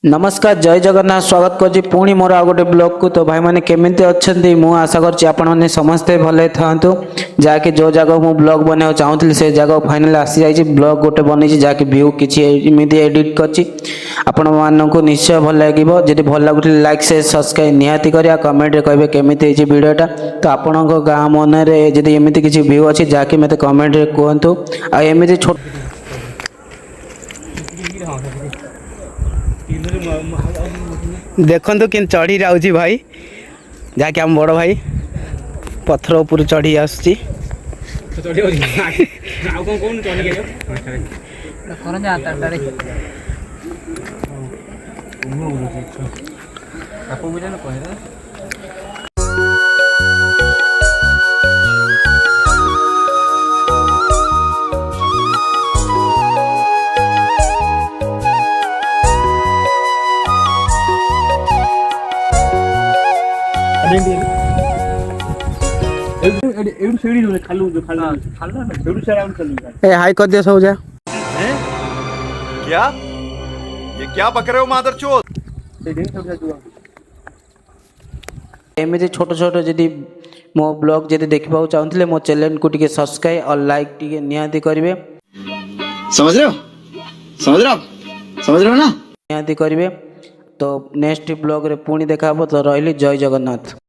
नमस्कार जय जगन्नाथ स्वागत कर पुणी मोर आ गोटे ब्लॉग को। तो भाई मैंने केमिति अच्छा मु आशा कर समस्ते भले था जहाँकि जो जगह मु ब्लॉग बना चाहूँगी से जगह फाइनल आसी जाइए। ब्लॉग गोटे बन जहाँकि व्यू किसी एडिट कर निश्चय भल लगे। जब भल लगुच लाइक से सब्सक्राइब निहाती करा कमेंट कहे केमिति वीडियोटा। तो आपण गाँव मन जब एमती किसी व्यू अच्छी जहाँकि मत कमेंट कहतु आमती छोट देखु कि चढ़ी जाऊँगी भाई जहाँकि आम बड़ भाई पथर उपर चढ़ी आस हाई कर दिया सब जा क्या ये क्या बक रहे हो मादरचोद। एमती छोट छोट जदि मो ब्लॉग जदि देखा चाहूँगे मो चैनल को टिके सब्सक्राइब और लाइक टिके निहाती करेंगे। समझ रहे हो समझ रहे हो ना निहाती करेंगे। तो नेक्स्ट ब्लॉग रे पुणी देखा तो रही जय जगन्नाथ।